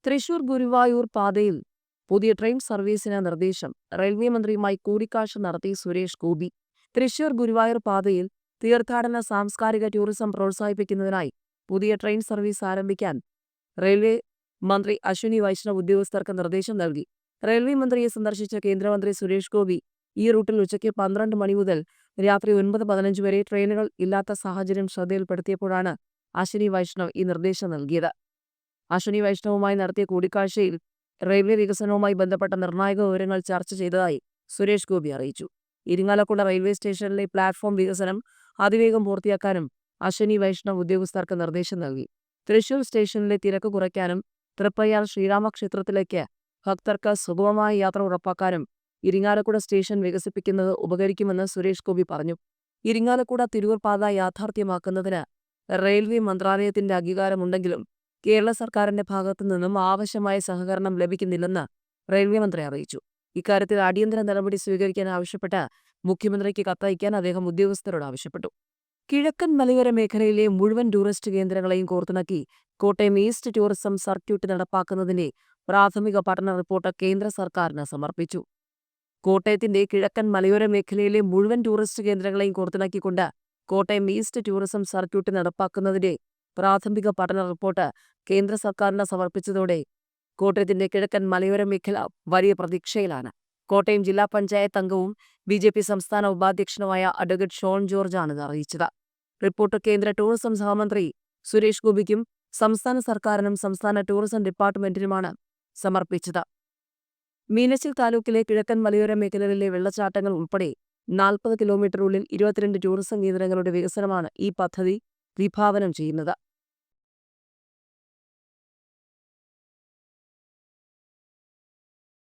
തൃശൂർ ഗുരുവായൂർ പാതയിൽ പുതിയ ട്രെയിൻ സർവീസിന് നിർദ്ദേശം. റെയിൽവേ മന്ത്രിയുമായി കൂടിക്കാഴ്ച നടത്തി സുരേഷ് ഗോപി. തൃശൂർ ഗുരുവായൂർ പാതയിൽ തീർത്ഥാടന സാംസ്കാരിക ടൂറിസം പ്രോത്സാഹിപ്പിക്കുന്നതിനായി പുതിയ ട്രെയിൻ സർവീസ് ആരംഭിക്കാൻ റെയിൽവേ മന്ത്രി അശ്വിനി വൈഷ്ണവ് ഉദ്യോഗസ്ഥർക്ക് നിർദ്ദേശം നൽകി. റെയിൽവേ മന്ത്രിയെ സന്ദർശിച്ച കേന്ദ്രമന്ത്രി സുരേഷ് ഗോപി ഈ റൂട്ടിൽ ഉച്ചയ്ക്ക് 12 മണി മുതൽ രാത്രി 9:15 വരെ ട്രെയിനുകൾ ഇല്ലാത്ത സാഹചര്യം ശ്രദ്ധയിൽപ്പെടുത്തിയപ്പോഴാണ് അശ്വിനി വൈഷ്ണവ് ഈ നിർദ്ദേശം നൽകിയത്. അശ്വിനി വൈഷ്ണവുമായി നടത്തിയ കൂടിക്കാഴ്ചയിൽ റെയിൽവേ വികസനവുമായി ബന്ധപ്പെട്ട നിർണായക വിവരങ്ങൾ ചർച്ച ചെയ്തതായി സുരേഷ് ഗോപി അറിയിച്ചു. ഇരിങ്ങാലക്കുട റെയിൽവേ സ്റ്റേഷനിലെ പ്ലാറ്റ്ഫോം വികസനം അതിവേഗം പൂർത്തിയാക്കാനും അശ്വിനി വൈഷ്ണവ് ഉദ്യോഗസ്ഥർക്ക് നിർദ്ദേശം നൽകി. തൃശൂർ സ്റ്റേഷനിലെ തിരക്ക് കുറയ്ക്കാനും തൃപ്പയ്യാർ ശ്രീരാമക്ഷേത്രത്തിലേക്ക് ഭക്തർക്ക് സുഗമമായ യാത്ര ഉറപ്പാക്കാനും ഇരിങ്ങാലക്കുട സ്റ്റേഷൻ വികസിപ്പിക്കുന്നത് ഉപകരിക്കുമെന്ന് സുരേഷ് ഗോപി പറഞ്ഞു. ഇരിങ്ങാലക്കുട തിരൂർ പാത യാഥാർത്ഥ്യമാക്കുന്നതിന് റെയിൽവേ മന്ത്രാലയത്തിന്റെ അംഗീകാരമുണ്ടെങ്കിലും കേരള സർക്കാരിന്റെ ഭാഗത്തു നിന്നും ആവശ്യമായ സഹകരണം ലഭിക്കുന്നില്ലെന്ന് റെയിൽവേ മന്ത്രി അറിയിച്ചു. ഇക്കാര്യത്തിൽ അടിയന്തര നടപടി സ്വീകരിക്കാൻ ആവശ്യപ്പെട്ട് മുഖ്യമന്ത്രിക്ക് കത്തയക്കാൻ അദ്ദേഹം ഉദ്യോഗസ്ഥരോട് ആവശ്യപ്പെട്ടു. കിഴക്കൻ മലയോര മേഖലയിലെ മുഴുവൻ ടൂറിസ്റ്റ് കേന്ദ്രങ്ങളെയും കോർത്തിണക്കി കോട്ടയം ഈസ്റ്റ് ടൂറിസം സർക്യൂട്ട് നടപ്പാക്കുന്നതിന്റെ പ്രാഥമിക പഠന റിപ്പോർട്ട് കേന്ദ്ര സർക്കാരിന് സമർപ്പിച്ചു. കോട്ടയത്തിന്റെ കിഴക്കൻ മലയോര മേഖലയിലെ മുഴുവൻ ടൂറിസ്റ്റ് കേന്ദ്രങ്ങളെയും കോർത്തിണക്കിക്കൊണ്ട് കോട്ടയം ഈസ്റ്റ് ടൂറിസം സർക്യൂട്ട് നടപ്പാക്കുന്നതിന്റെ പ്രാഥമിക പഠന റിപ്പോർട്ട് കേന്ദ്ര സർക്കാരിന് സമർപ്പിച്ചതോടെ കോട്ടയത്തിന്റെ കിഴക്കൻ മലയോര മേഖല വലിയ പ്രതീക്ഷയിലാണ്. കോട്ടയം ജില്ലാ പഞ്ചായത്ത് അംഗവും BJP സംസ്ഥാന ഉപാധ്യക്ഷനുമായ അഡ്വക്കേറ്റ് ഷോൺ ജോർജാണ് ഇത് അറിയിച്ചത്. റിപ്പോർട്ട് കേന്ദ്ര ടൂറിസം സഹമന്ത്രി സുരേഷ് ഗോപിക്കും സംസ്ഥാന സർക്കാരിനും സംസ്ഥാന ടൂറിസം ഡിപ്പാർട്ട്മെന്റിനുമാണ് സമർപ്പിച്ചത്. മീനച്ചിൽ താലൂക്കിലെ കിഴക്കൻ മലയോര മേഖലകളിലെ വെള്ളച്ചാട്ടങ്ങൾ ഉൾപ്പെടെ 40 കിലോമീറ്ററിനുള്ളിൽ 22 ടൂറിസം കേന്ദ്രങ്ങളുടെ വികസനമാണ് ഈ പദ്ധതി വിഭാവനം ചെയ്യുന്നത്.